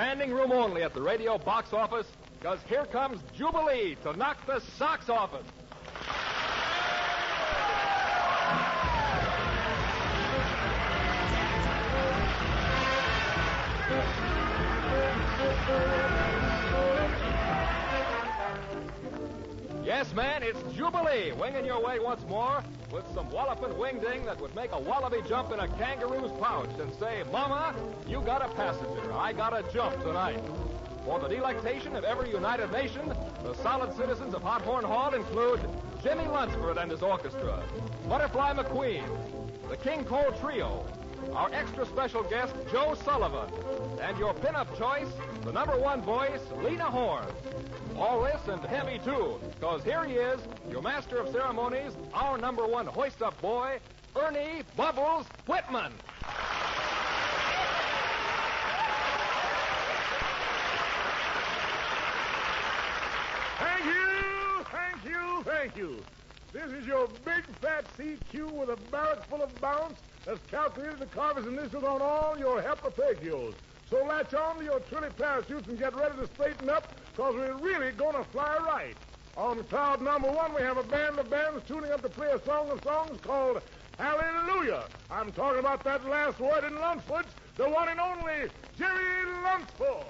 Standing room only at the radio box office, because here comes Jubilee to knock the socks off it. Yes, man, it's Jubilee, winging your way once more with some walloping wing-ding that would make a wallaby jump in a kangaroo's pouch and say, Mama, you got a passenger, I got a jump tonight. For the delectation of every United Nation, the solid citizens of Hot Horn Hall include Jimmie Lunceford and his orchestra, Butterfly McQueen, the King Cole Trio, our extra special guest, Joe Sullivan, and your pin-up choice, the #1 voice, Lena Horne. All this and heavy, too, because here he is, your master of ceremonies, our #1 hoist-up boy, Ernie Bubbles Whitman. Thank you, thank you, thank you. This is your big fat CQ with a barrel full of bounce that's calculated to carve his initials on all your arpeggios. So latch on to your trilly parachutes and get ready to straighten up, because we're really going to fly right. On cloud #1, we have a band of bands tuning up to play a song of songs called Hallelujah. I'm talking about that last word in Lunceford, the one and only Jimmie Lunceford.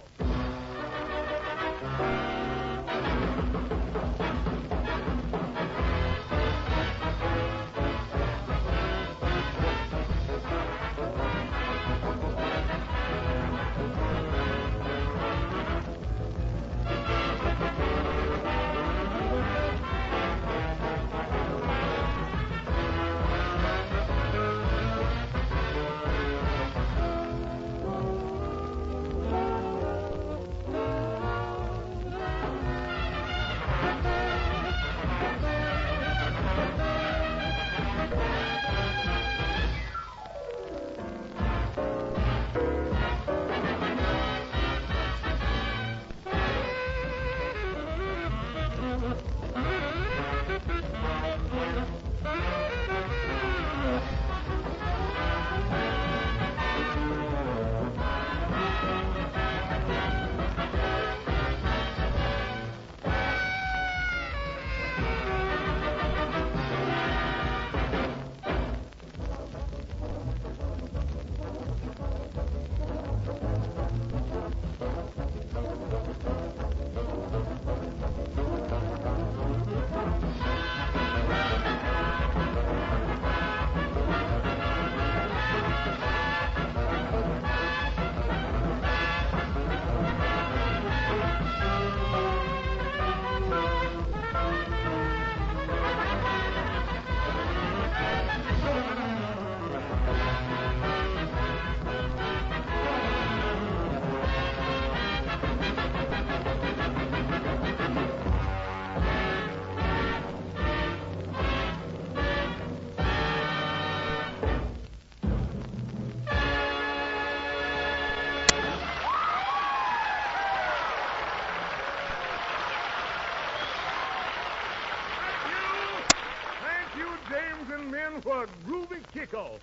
For a groovy kickoff.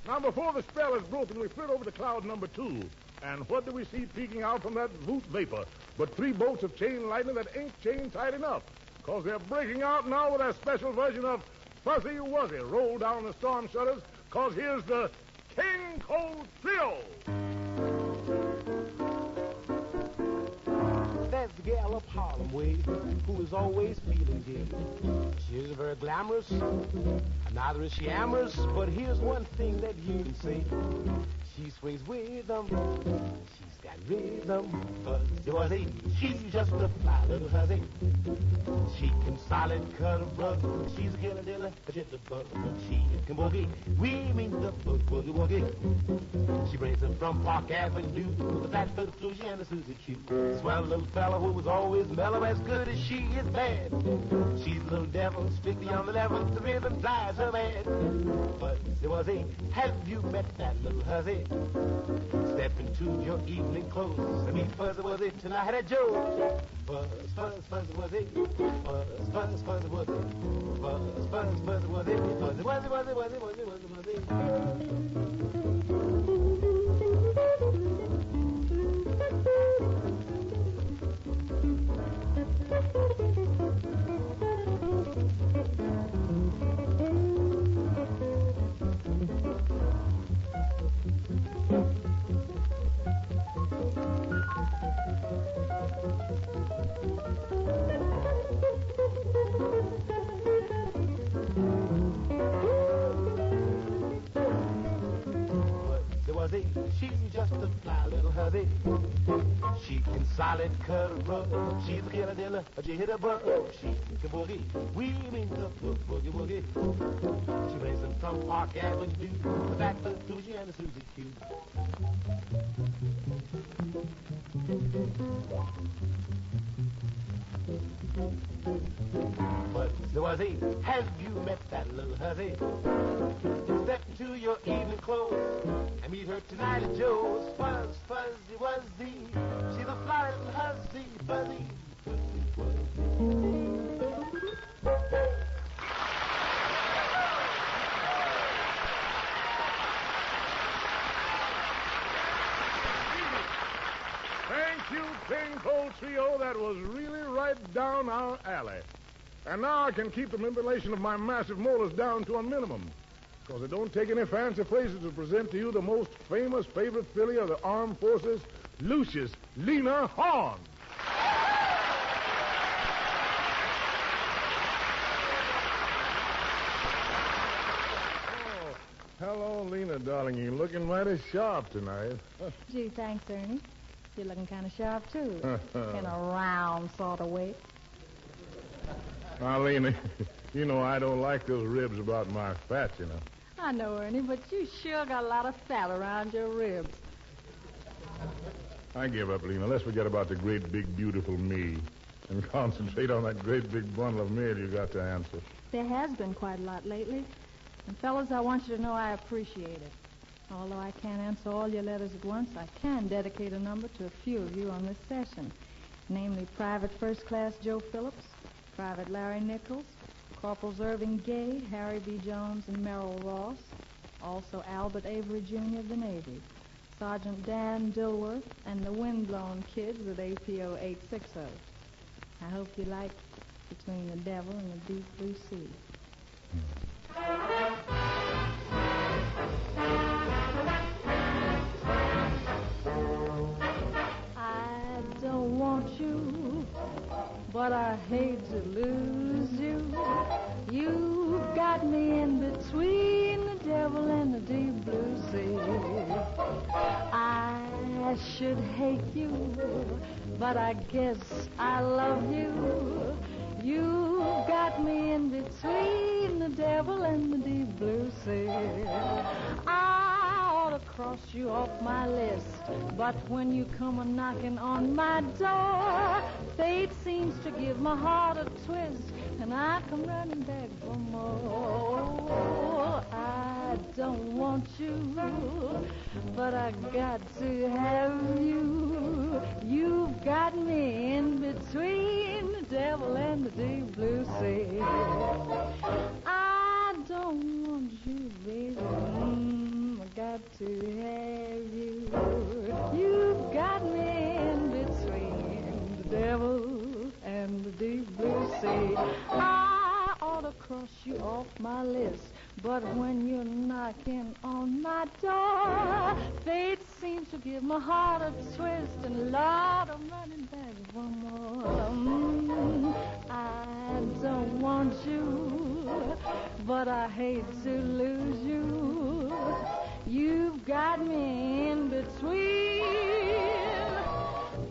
Now, before the spell is broken, we flit over to cloud #2. And what do we see peeking out from that voot vapor? But 3 bolts of chain lightning that ain't chain tight enough. Because they're breaking out now with a special version of Fuzzy Wuzzy. Roll down the storm shutters, because here's the King Cole Trio. There's the gal up Harlem way who is always feeling gay. She isn't very glamorous, and neither is she amorous, but here's one thing that you can say. She swings with them, she's got rhythm, Fuzzy Wuzzy, she's just a fly little hussy. She can solid cut a rug, she's a killer diller, a jitterbug. She can boogie, we mean the boogie woogie. She brings them from Park Avenue, the fat little Susie and the Susie Q. Swell little fella who was always mellow, as good as she is bad. She's a little devil, strictly on the level, the rhythm drives her mad. Fuzzy Wuzzy, have you met that little hussy? Step into your evening clothes and meet Fuzzy Wuzzy tonight at Joe's. Fuzz, fuzz, Fuzzy Wuzzy, fuzz, fuzz, Fuzzy Wuzzy, fuzz, fuzz, Fuzzy Wuzzy, Fuzzy Wuzzy, Wuzzy, Wuzzy, Wuzzy, Wuzzy, Wuzzy. Charlotte cut a rug. She's a killer diller, a jitterbug. She can boogie, we mean the boogie woogie. She plays them from Park Avenue, the back to Louisiana Susie Q. But there was he, have you met that little hussy? Step into your evening clothes and meet her tonight at Joe's. Fuzz, fuzzy, wuzzy, she's a fly little hussy, fuzzy, fuzzy, wuzzy. Thank you, King Cole Trio. That was really right down our alley. And now I can keep the manipulation of my massive molars down to a minimum. Because it don't take any fancy phrases to present to you the most famous favorite filly of the armed forces, Lucius Lena Horne. Oh, hello, Lena, darling. You're looking mighty sharp tonight. Gee, thanks, Ernie. You're looking kind of sharp, too. In a round sort of way. Now, Lena, you know I don't like those ribs about my fat, you know. I know, Ernie, but you sure got a lot of fat around your ribs. I give up, Lena. Let's forget about the great, big, beautiful me and concentrate on that great, big bundle of mail you got to answer. There has been quite a lot lately. And, fellas, I want you to know I appreciate it. Although I can't answer all your letters at once, I can dedicate a number to a few of you on this session. Namely, Private First Class Joe Phillips, Private Larry Nichols, Corporals Irving Gay, Harry B. Jones, and Merrill Ross. Also Albert Avery, Jr. of the Navy. Sergeant Dan Dilworth, and the Windblown Kids at APO 860. I hope you like Between the Devil and the Deep Blue Sea. I don't want you, but I hate to lose you. You've got me in between the devil and the deep blue sea. I should hate you, but I guess I love you. You've got me in between the devil and the deep blue sea. I ought to cross you off my list, but when you come a-knocking on my door, fate seems to give my heart a twist, and I come running back for more. I don't want you, but I got to have you. You've got me in between the devil and the deep blue sea. I don't want you, baby. I got to have you. You've got me in between the devil and the deep blue sea. I ought to cross you off my list, but when you're knocking on my door, fate seems to give my heart a twist, and Lord, I'm running back for more. I don't want you, but I hate to lose you. You've got me in between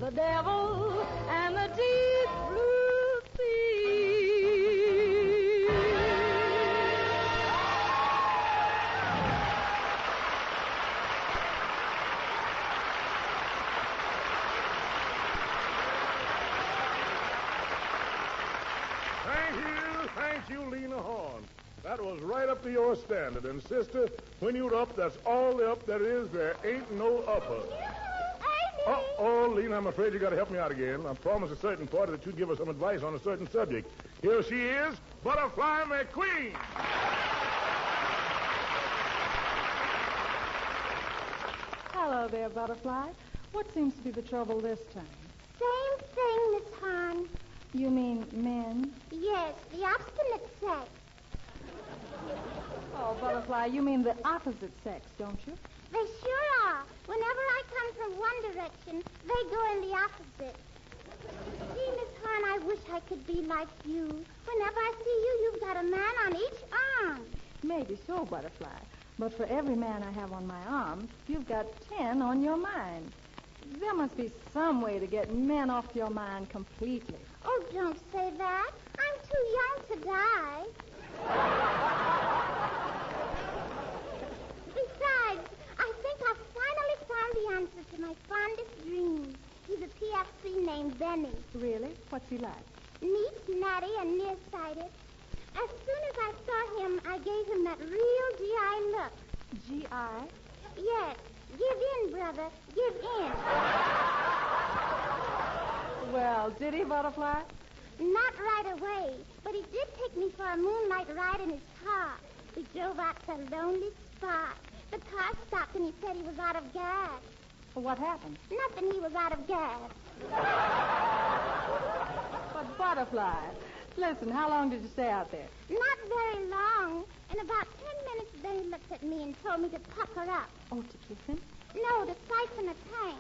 the devil and the deep blue sea. Thank you, Lena Horne. That was right up to your standard. And, sister, when you're up, that's all the up there is. There ain't no upper. Uh-oh, Lena, I'm afraid you got to help me out again. I promised a certain party that you'd give us some advice on a certain subject. Here she is, Butterfly McQueen. Hello there, Butterfly. What seems to be the trouble this time? Same thing, Miss Horne. You mean men? Yes, the obstinate sex. Oh, Butterfly, you mean the opposite sex, don't you? They sure are. Whenever I come from one direction, they go in the opposite. Gee, Miss Horne, I wish I could be like you. Whenever I see you, you've got a man on each arm. Maybe so, Butterfly. But for every man I have on my arm, you've got 10 on your mind. There must be some way to get men off your mind completely. Oh, don't say that. I'm too young to die. Besides, I think I've finally found the answer to my fondest dreams. He's a PFC named Benny. Really? What's he like? Neat, natty, and nearsighted. As soon as I saw him, I gave him that real GI look. G.I.? Yes. Give in, brother. Give in. Well, did he, Butterfly? Not right away, but he did take me for a moonlight ride in his car. We drove out to a lonely spot. The car stopped and he said he was out of gas. Well, what happened? Nothing, he was out of gas. But, Butterfly, listen, how long did you stay out there? Not very long. In about 10 minutes, then he looked at me and told me to pucker up. Oh, to kiss him? No, to siphon a tank.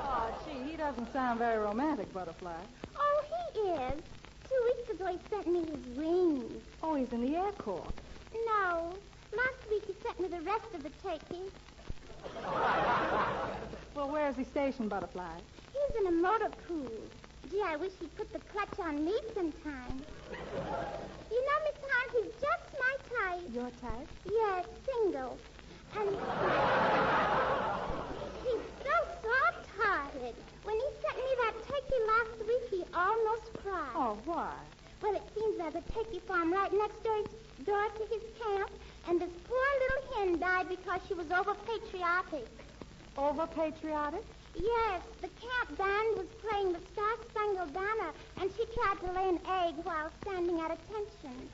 Oh, gee, he doesn't sound very romantic, Butterfly. Oh, he is. 2 weeks ago, he sent me his wings. Oh, he's in the Air Corps. No. Last week, he sent me the rest of the turkey. Well, where is he stationed, Butterfly? He's in a motor pool. Gee, I wish he'd put the clutch on me sometime. You know, Miss Horne, he's just my type. Your type? Yes, single. And he's so soft-hearted. When he sent me that turkey last week, he almost cried. Oh, why? Well, it seems there's a turkey farm right next door to his camp, and this poor little hen died because she was over-patriotic. Over-patriotic? Yes, the camp band was playing the Star-Spangled Banner, and she tried to lay an egg while standing at attention.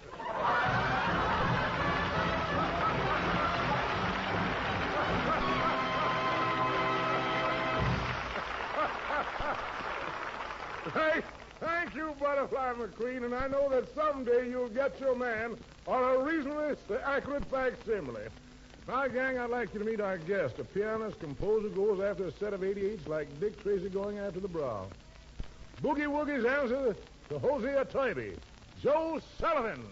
Thank you, Butterfly McQueen, and I know that someday you'll get your man or a reasonably accurate facsimile. Now, gang, I'd like you to meet our guest, a pianist, composer, goes after a set of 88s like Dick Tracy going after the bra. Boogie Woogie's answer to Hosea Toynbee, Joe Sullivan.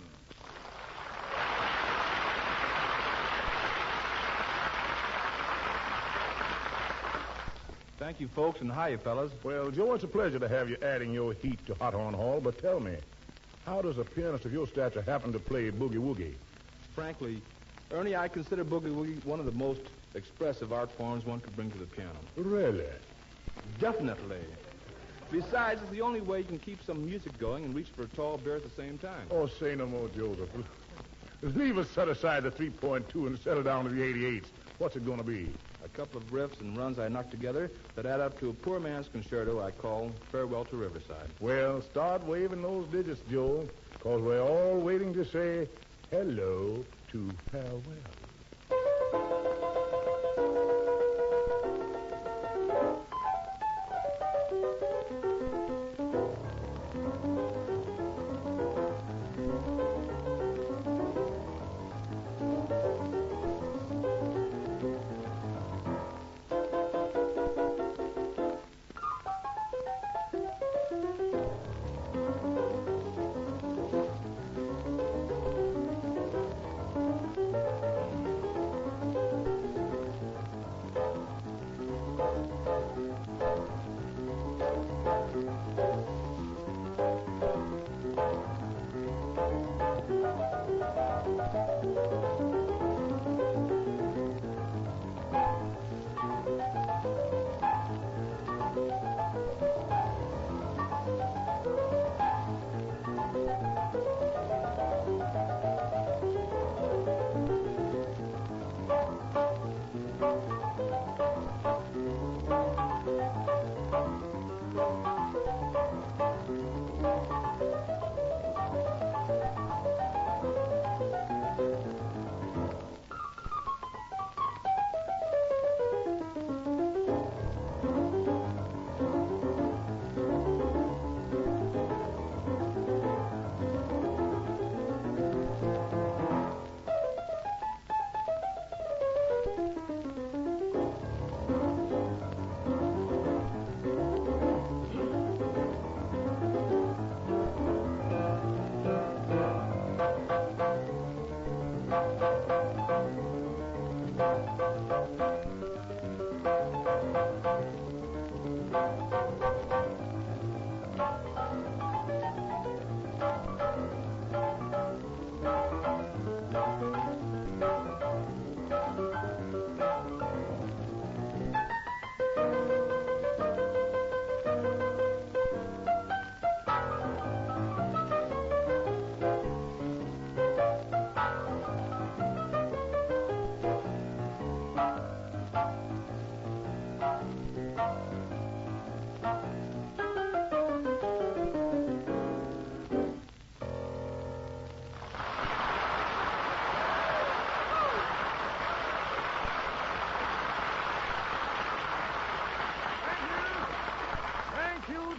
Thank you, folks, and hiya, fellas. Well, Joe, it's a pleasure to have you adding your heat to Hot Horn Hall, but tell me, how does a pianist of your stature happen to play Boogie Woogie? Frankly, Ernie, I consider Boogie Woogie one of the most expressive art forms one could bring to the piano. Really? Definitely. Besides, it's the only way you can keep some music going and reach for a tall bear at the same time. Oh, say no more, Joseph. Leave us set aside the 3.2 and settle down to the 88s. What's it going to be? A couple of riffs and runs I knocked together that add up to a poor man's concerto I call Farewell to Riverside. Well, start waving those digits, Joe, because we're all waiting to say hello to farewell.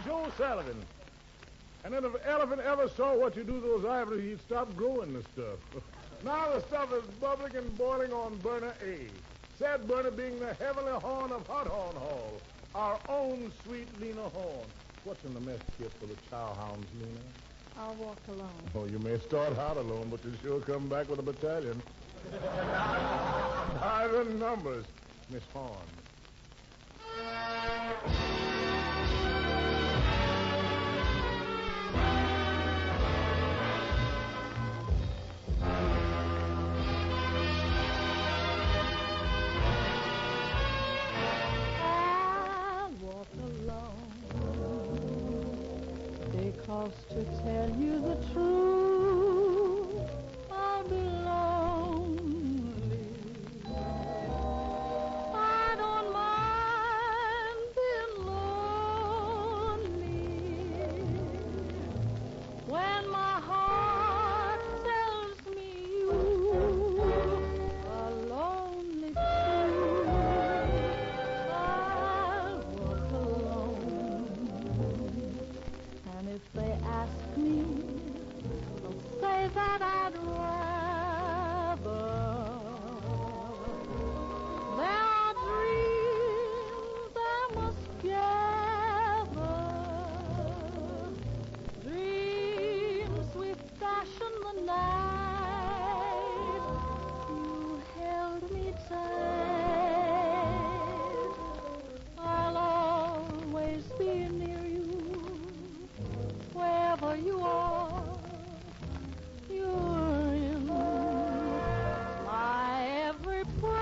Joe Sullivan. And then if an elephant ever saw what you do to those ivories, he'd stop growing the stuff. Now the stuff is bubbling and boiling on burner A. Said burner being the heavenly horn of Hot Horn Hall. Our own sweet Lena Horne. What's in the mess kit for the chow hounds, Lena? I'll walk alone. Oh, you may start out alone, but you sure come back with a battalion. Iron numbers, Miss Horne. Because to tell you the truth, I'll be lonely. I don't mind being lonely when my heart tells me you are lonely too. I'll walk alone. And if they ask me, I'll say that I'd rather. There are dreams I must gather, dreams we fashion the night. You held me tight. I'll always be near you. Wherever you are, you're in my every prayer.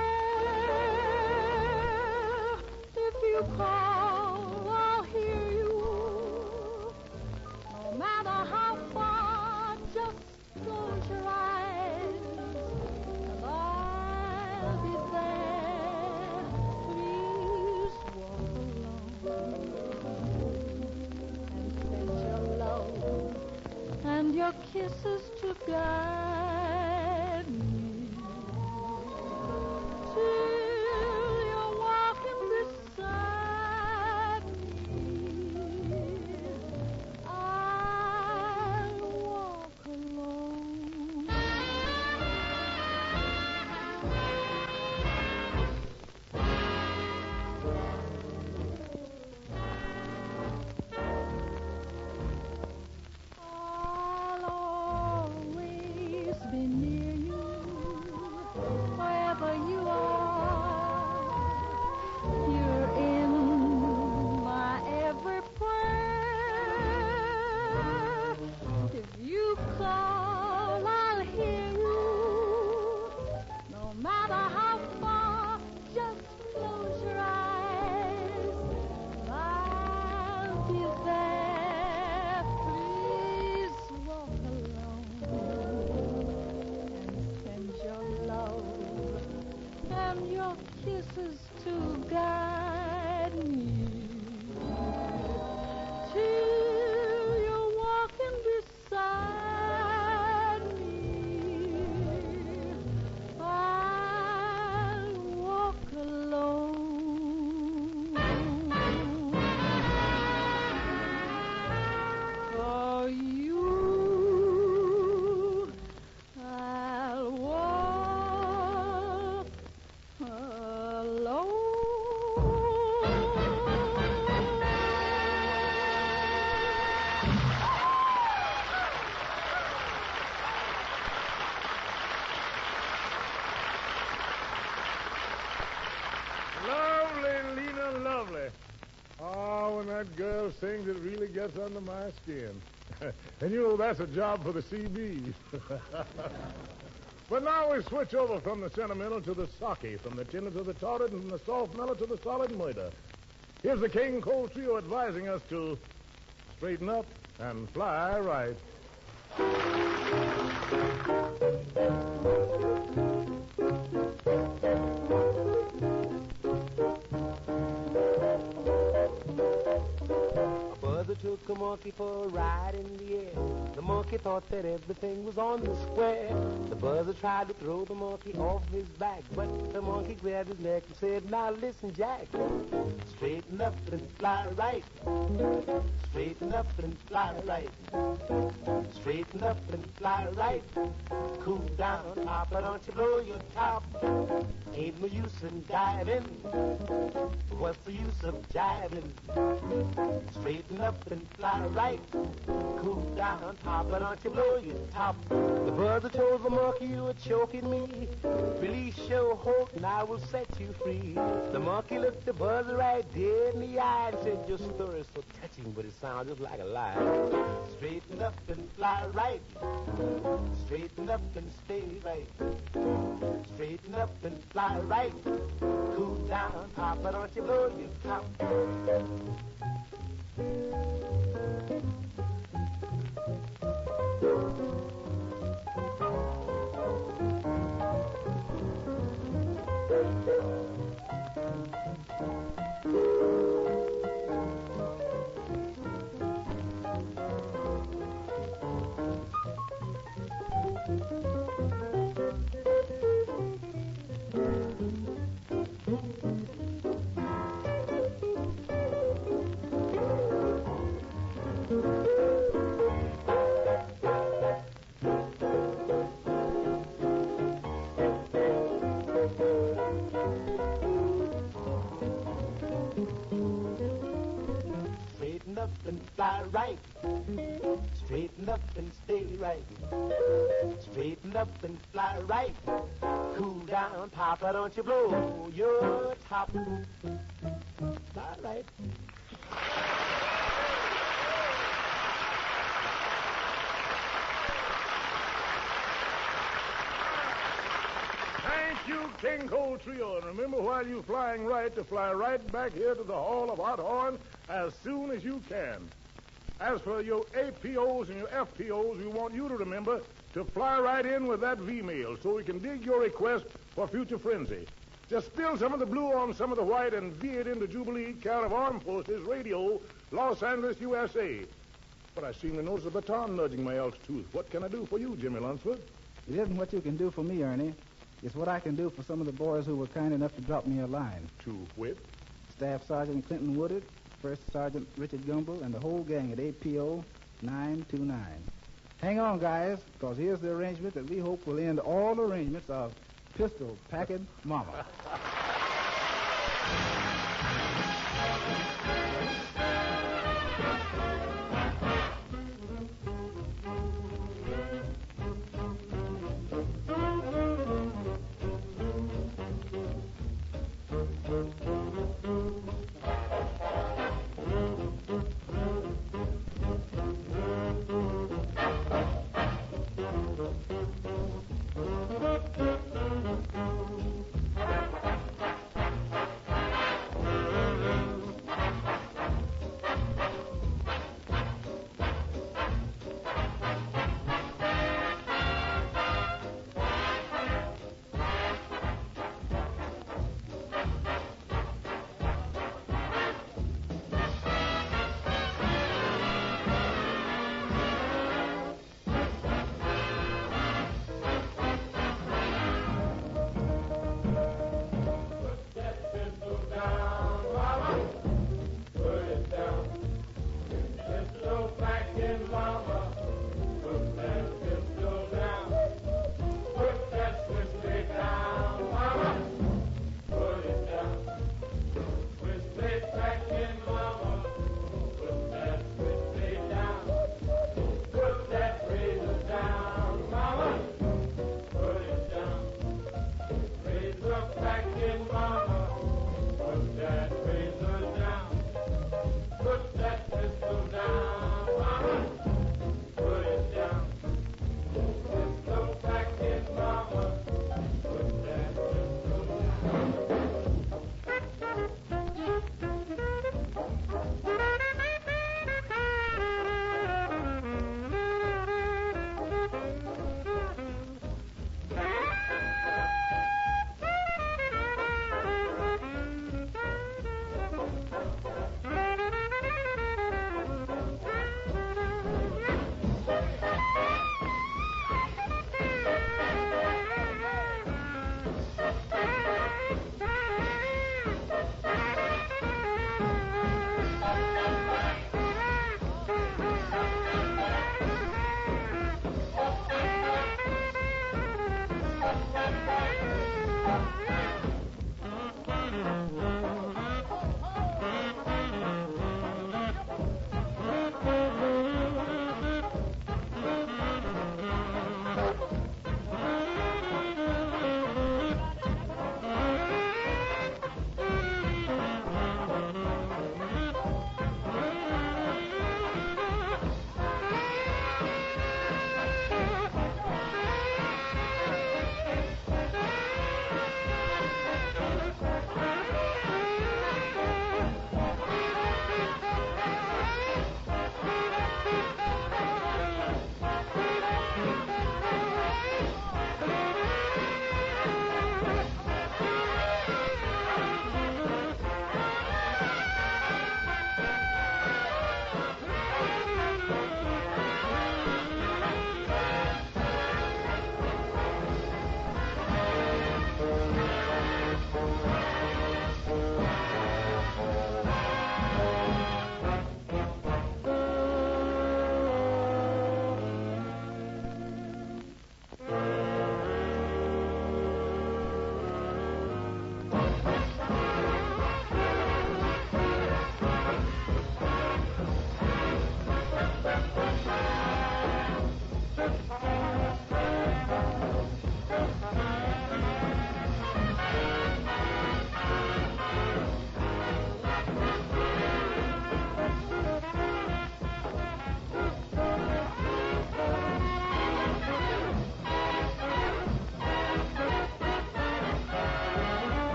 If you call, I'll hear you. No matter how far, just close your eyes, and I'll be there. Please walk alone and send your love and your kisses to guide me till you're walking beside me. I'll walk alone. I'll always be near you, wherever you are. You're in my every prayer. If you call, I'll hear you. No matter how far, just close your eyes. I'll be there. Please walk alone and send your love and your kisses to guide me till you're walking beside me. I'll walk alone. For you, I'll walk alone. Lovely, Lena, lovely. Oh, when that girl sings, it really gets under my skin. And you know that's a job for the CBs. But now we switch over from the sentimental to the socky, from the tender to the torrid, and from the soft mellow to the solid murder. Here's the King Cole Trio advising us to straighten up and fly right. A buzzer took a monkey for a ride in the air. The monkey thought that everything was on the square. The buzzer tried to throw the monkey off his back, but the monkey grabbed his neck and said, "Now listen, Jack, straighten up and fly right. Straighten up and fly right. Straighten up and fly right. Cool down, Papa, don't you blow your top. Ain't no use in diving. What's the use of jiving? Straighten up and fly right. Cool down, Papa, don't you blow your top. The buzzer told the monkey you were choking me. Release your hope and I will set you free. The monkey looked the buzzer right dead in the eye and said, your story is so touching, but it sounds just like a lie. Straighten up and fly right. Straighten up and stay right. Straighten up and fly right. Cool down, Papa, don't you blow your top. Fly right, straighten up and stay right. Straighten up and fly right. Cool down, Papa, don't you blow your top. Fly right. Thank you, King Cole Trio. And remember, while you're flying right, to fly right back here to the Hall of Hot Horn as soon as you can. As for your APOs and your FPOs, we want you to remember to fly right in with that V-mail so we can dig your request for future frenzy. Just spill some of the blue on some of the white and V it into Jubilee, care of Armed Forces Radio, Los Angeles, USA. But I seem to notice a baton nudging my elk's tooth. What can I do for you, Jimmie Lunceford? It isn't what you can do for me, Ernie. It's what I can do for some of the boys who were kind enough to drop me a line. To wit? Staff Sergeant Clinton Woodard, First Sergeant Richard Gumble, and the whole gang at APO 929. Hang on, guys, because here's the arrangement that we hope will end all arrangements of Pistol Packing Mama.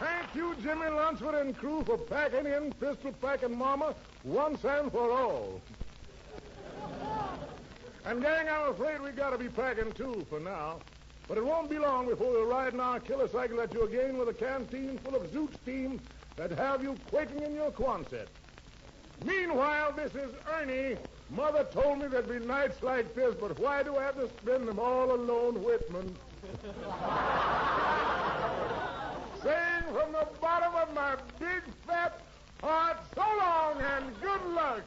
Thank you, Jimmie, Lunceford, and crew for packing in Pistol Packing Mama once and for all. And, gang, I'm afraid we got to be packing, too, for now. But it won't be long before we're riding our killer cycle at you again with a canteen full of zoot steam that have you quaking in your Quonset. Meanwhile, this is Ernie. Mother told me there'd be nights like this, but why do I have to spend them all alone, Whitman? Saying from the bottom of my big fat heart, so long and good luck.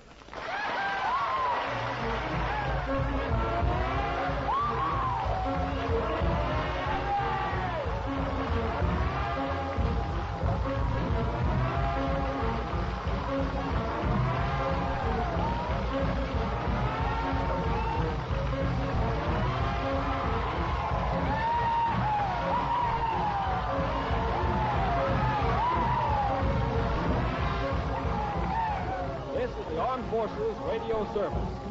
This is the Armed Forces Radio Service.